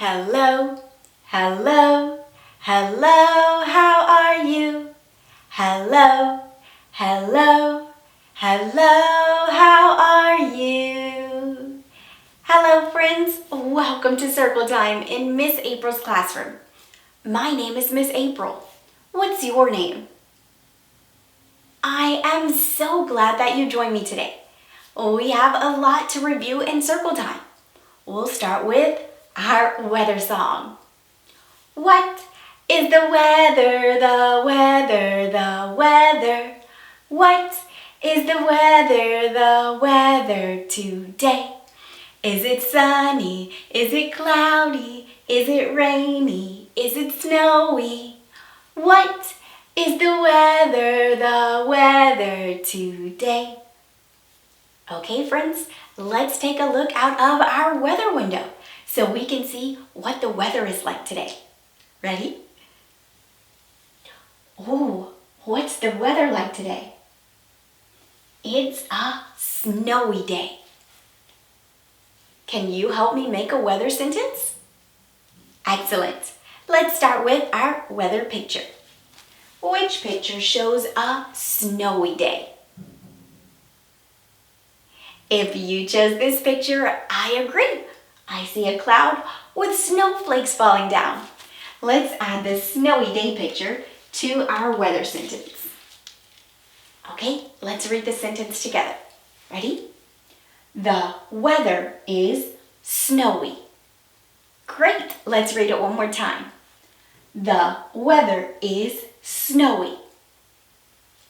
Hello, hello, hello, how are you? Hello, hello, hello, how are you? Hello friends, welcome to Circle Time in Miss April's classroom. My name is Miss April. What's your name? I am so glad that you joined me today. We have a lot to review in Circle Time. We'll start with our weather song. What is the weather, the weather, the weather? What is the weather today? Is it sunny? Is it cloudy? Is it rainy? Is it snowy? What is the weather today? Okay, friends, let's take a look out of our weather window so we can see what the weather is like today. Ready? Oh, what's the weather like today? It's a snowy day. Can you help me make a weather sentence? Excellent. Let's start with our weather picture. Which picture shows a snowy day? If you chose this picture, I agree. I see a cloud with snowflakes falling down. Let's add the snowy day picture to our weather sentence. Okay, let's read the sentence together. Ready? The weather is snowy. Great, let's read it one more time. The weather is snowy.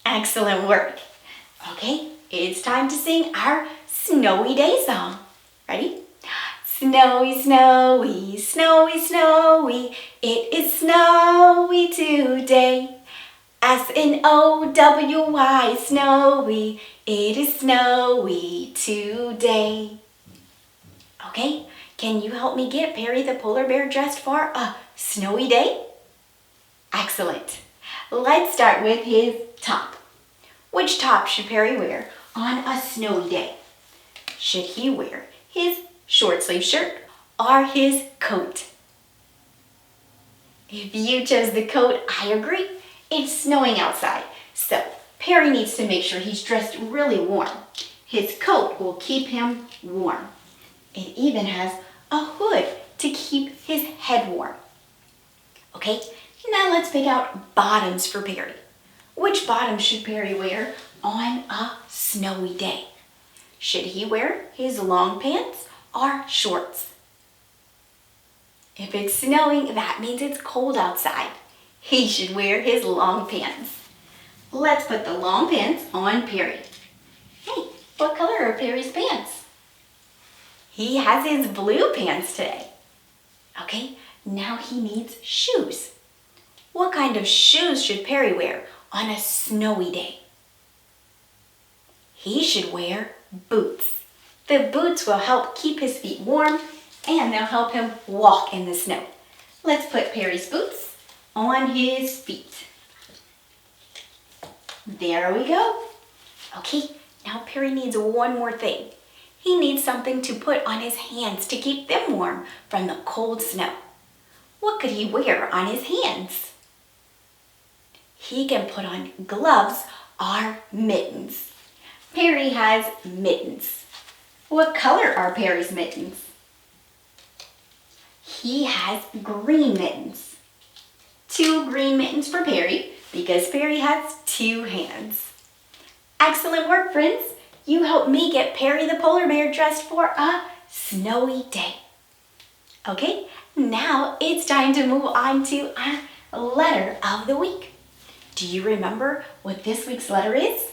Excellent work. Okay, it's time to sing our snowy day song. Ready? Snowy, snowy, snowy, snowy, it is snowy today. S-N-O-W-Y, snowy, it is snowy today. Okay, can you help me get Perry the polar bear dressed for a snowy day? Excellent. Let's start with his top. Which top should Perry wear on a snowy day? Should he wear his short sleeve shirt or his coat? If you chose the coat, I agree. It's snowing outside, so Perry needs to make sure he's dressed really warm. His coat will keep him warm. It even has a hood to keep his head warm. Okay, now let's pick out bottoms for Perry. Which bottoms should Perry wear on a snowy day? Should he wear his long pants or shorts? If it's snowing, that means it's cold outside. He should wear his long pants. Let's put the long pants on Perry. Hey, what color are Perry's pants? He has his blue pants today. Okay, now he needs shoes. What kind of shoes should Perry wear on a snowy day? He should wear boots. The boots will help keep his feet warm and they'll help him walk in the snow. Let's put Perry's boots on his feet. There we go. Okay, now Perry needs one more thing. He needs something to put on his hands to keep them warm from the cold snow. What could he wear on his hands? He can put on gloves or mittens. Perry has mittens. What color are Perry's mittens? He has green mittens. 2 green mittens for Perry because Perry has 2 hands. Excellent work, friends. You helped me get Perry the polar bear dressed for a snowy day. Okay, now it's time to move on to our letter of the week. Do you remember what this week's letter is?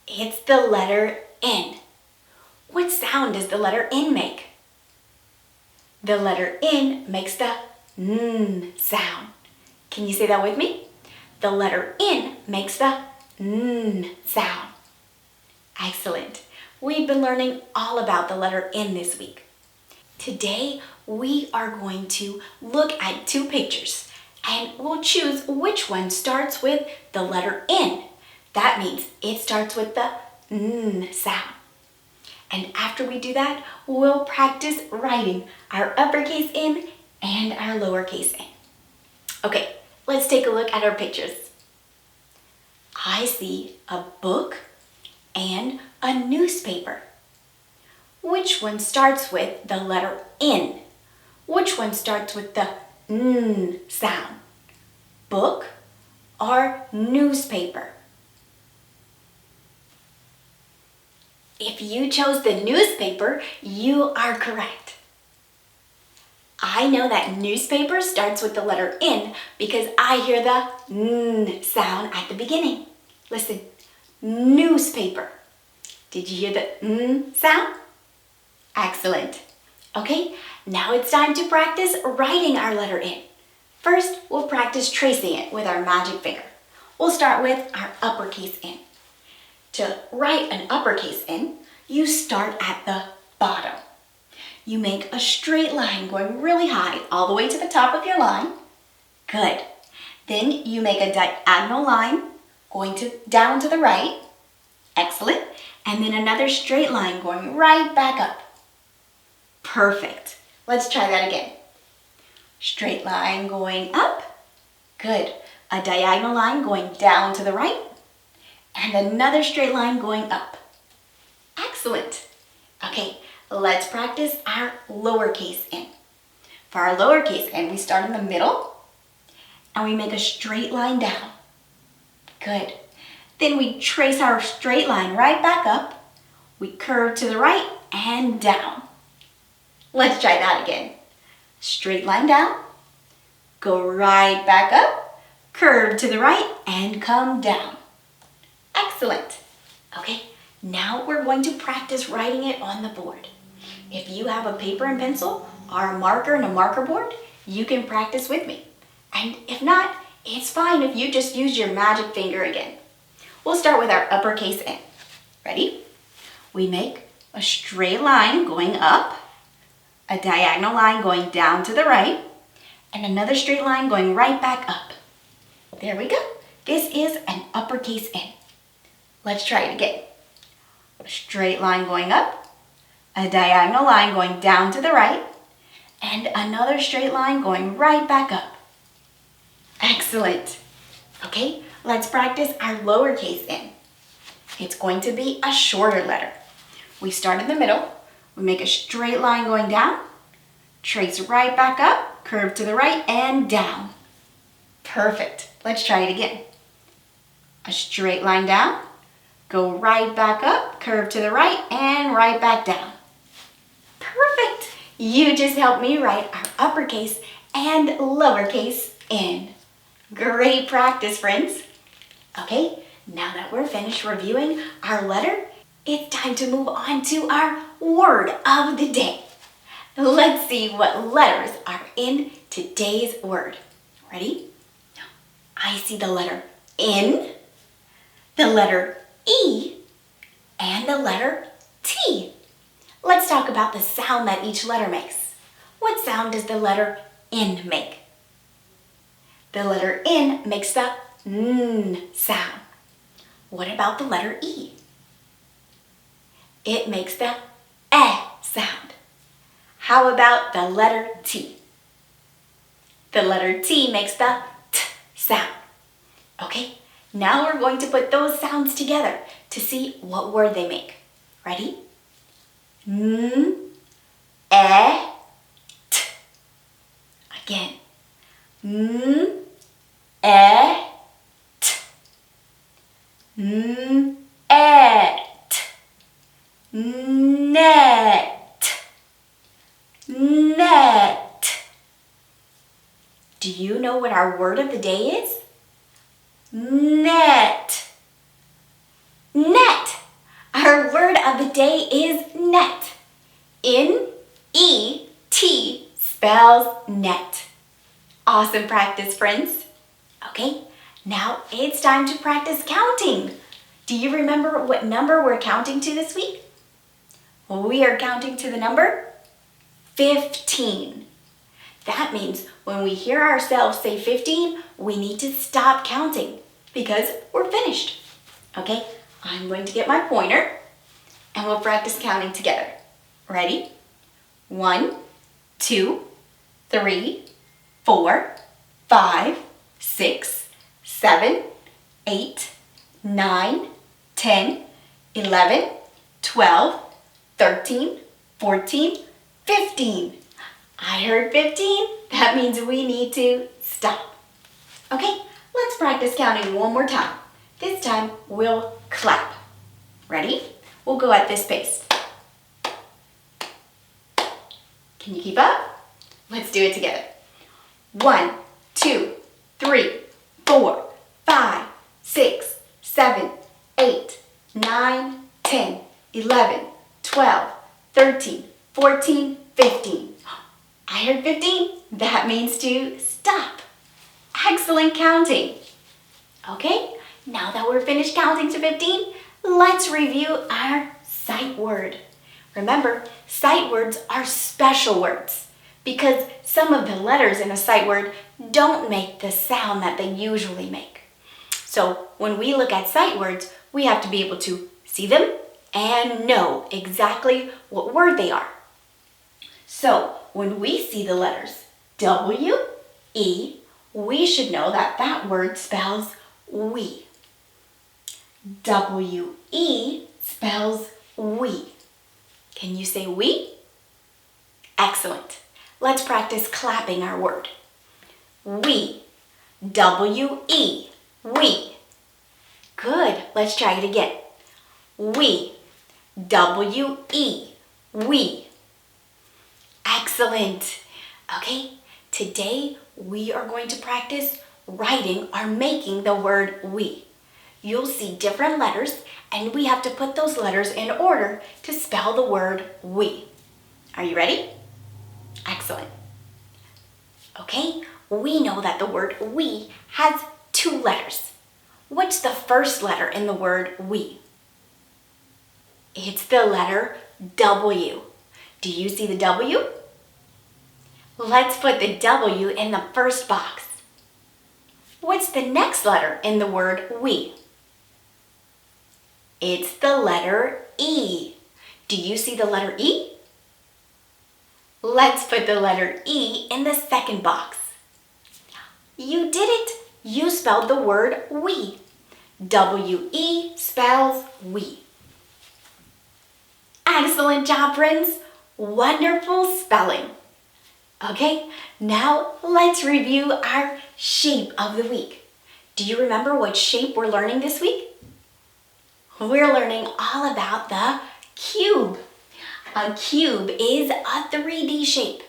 It's the letter N. What sound does the letter N make? The letter N makes the N sound. Can you say that with me? The letter N makes the N sound. Excellent. We've been learning all about the letter N this week. Today, we are going to look at 2 pictures and we'll choose which one starts with the letter N. That means it starts with the N sound. And after we do that, we'll practice writing our uppercase N and our lowercase n. Okay, let's take a look at our pictures. I see a book and a newspaper. Which one starts with the letter N? Which one starts with the N sound? Book or newspaper? If you chose the newspaper, you are correct. I know that newspaper starts with the letter N because I hear the N sound at the beginning. Listen, newspaper. Did you hear the N sound? Excellent. Okay, now it's time to practice writing our letter N. First, we'll practice tracing it with our magic finger. We'll start with our uppercase N. To write an uppercase N, you start at the bottom. You make a straight line going really high all the way to the top of your line. Good. Then you make a diagonal line going down to the right. Excellent. And then another straight line going right back up. Perfect. Let's try that again. Straight line going up. Good. A diagonal line going down to the right. And another straight line going up. Excellent. Okay, let's practice our lowercase n. For our lowercase n, we start in the middle and we make a straight line down. Good. Then we trace our straight line right back up. We curve to the right and down. Let's try that again. Straight line down, go right back up, curve to the right, and come down. Excellent. Okay, now we're going to practice writing it on the board. If you have a paper and pencil or a marker and a marker board, you can practice with me. And if not, it's fine if you just use your magic finger again. We'll start with our uppercase N. Ready? We make a straight line going up, a diagonal line going down to the right, and another straight line going right back up. There we go. This is an uppercase N. Let's try it again. A straight line going up, a diagonal line going down to the right, and another straight line going right back up. Excellent. Okay, let's practice our lowercase n. It's going to be a shorter letter. We start in the middle, we make a straight line going down, trace right back up, curve to the right and down. Perfect. Let's try it again. A straight line down, go right back up, curve to the right and right back down. Perfect. You just helped me write our uppercase and lowercase n. Great practice, friends. Okay, now that we're finished reviewing our letter, it's time to move on to our word of the day. Let's see what letters are in today's word. Ready? I see the letter N, the letter E, and the letter T. Let's talk about the sound that each letter makes. What sound does the letter N make? The letter N makes the N sound. What about the letter E? It makes the E sound. How about the letter T? The letter T makes the T sound. Okay, now we're going to put those sounds together to see what word they make. Ready? N, E, T. Again. N, E, T. N, E, T. Net. Net. Do you know what our word of the day is? Net. Net. Our word of the day is net. N-E-T spells net. Awesome practice, friends. Okay, now it's time to practice counting. Do you remember what number we're counting to this week? Well, we are counting to the number 15. That means when we hear ourselves say 15, we need to stop counting because we're finished. Okay, I'm going to get my pointer and we'll practice counting together. Ready? 1, 2, 3, 4, 5, 6, 7, 8, 9, 10, 11, 12, 13, 14, 15. I heard 15. That means we need to stop. Okay, let's practice counting one more time. This time we'll clap. Ready? We'll go at this pace. Can you keep up? Let's do it together. 1, 2, 3, 4, 5, 6, 7, 8, 9, 10, 11, 12, 13, 14, 15. I heard 15. That means to stop. Excellent counting. Okay, now that we're finished counting to 15, let's review our sight word. Remember, sight words are special words because some of the letters in a sight word don't make the sound that they usually make. So when we look at sight words, we have to be able to see them and know exactly what word they are. So when we see the letters W, E, we should know that that word spells we. W-E spells we. Can you say we? Excellent. Let's practice clapping our word. We. W-E. We. Good. Let's try it again. We. W-E. We. Excellent. Okay, today we are going to practice writing or making the word we. You'll see different letters and we have to put those letters in order to spell the word we. Are you ready? Excellent. Okay, we know that the word we has 2 letters. What's the first letter in the word we? It's the letter W. Do you see the W? Let's put the W in the first box. What's the next letter in the word we? It's the letter E. Do you see the letter E? Let's put the letter E in the second box. You did it. You spelled the word we. W-E spells we. Excellent job, friends. Wonderful spelling. Okay, now let's review our shape of the week. Do you remember what shape we're learning this week? We're learning all about the cube. A cube is a 3D shape.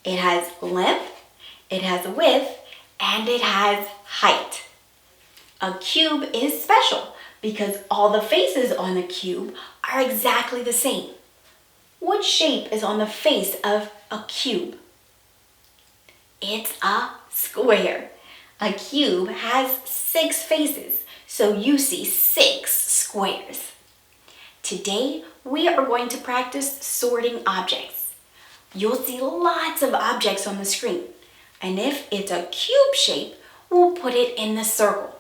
It has length, it has width, and it has height. A cube is special because all the faces on the cube are exactly the same. What shape is on the face of a cube? It's a square. A cube has 6 faces, so you see 6 squares. Today, we are going to practice sorting objects. You'll see lots of objects on the screen, and if it's a cube shape, we'll put it in the circle.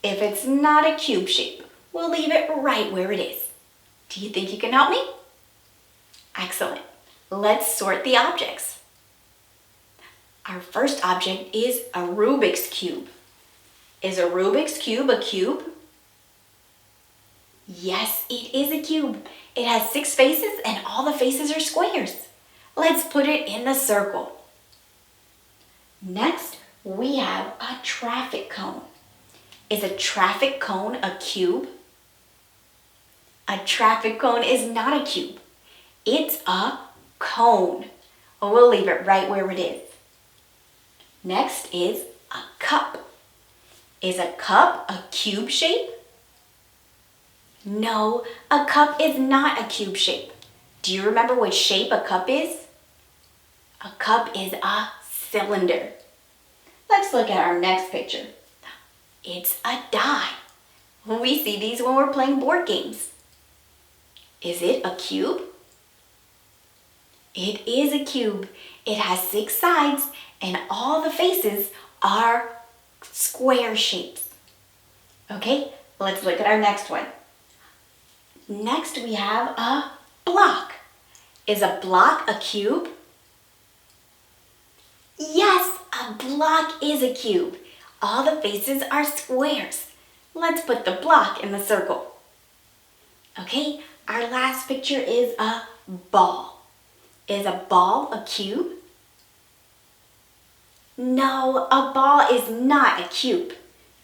If it's not a cube shape, we'll leave it right where it is. Do you think you can help me? Excellent. Let's sort the objects. Our first object is a Rubik's Cube. Is a Rubik's Cube a cube? Yes, it is a cube. It has 6 faces and all the faces are squares. Let's put it in the circle. Next, we have a traffic cone. Is a traffic cone a cube? A traffic cone is not a cube. It's a cone. We'll leave it right where it is. Next is a cup. Is a cup a cube shape? No, a cup is not a cube shape. Do you remember what shape a cup is? A cup is a cylinder. Let's look at our next picture. It's a die. We see these when we're playing board games. Is it a cube? It is a cube. It has 6 sides and all the faces are square shapes. Okay, let's look at our next one. Next we have a block. Is a block a cube? Yes, a block is a cube. All the faces are squares. Let's put the block in the circle. Okay, our last picture is a ball. Is a ball a cube? No, a ball is not a cube.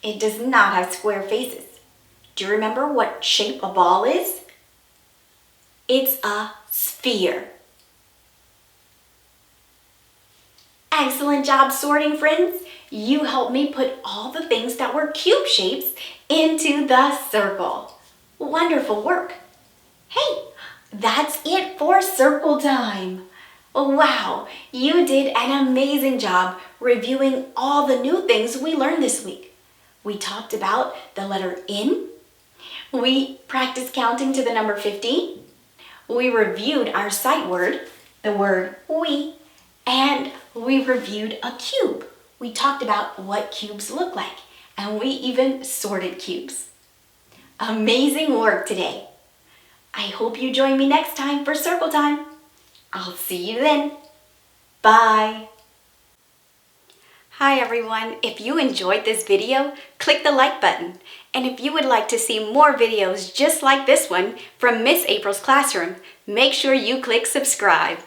It does not have square faces. Do you remember what shape a ball is? It's a sphere. Excellent job sorting, friends. You helped me put all the things that were cube shapes into the circle. Wonderful work. Hey, that's it for circle time. Wow, you did an amazing job reviewing all the new things we learned this week. We talked about the letter N. We practiced counting to the number 50. We reviewed our sight word, the word we, and we reviewed a cube. We talked about what cubes look like, and we even sorted cubes. Amazing work today. I hope you join me next time for circle time. I'll see you then. Bye. Hi everyone. If you enjoyed this video, click the like button. And if you would like to see more videos just like this one from Miss April's classroom, make sure you click subscribe.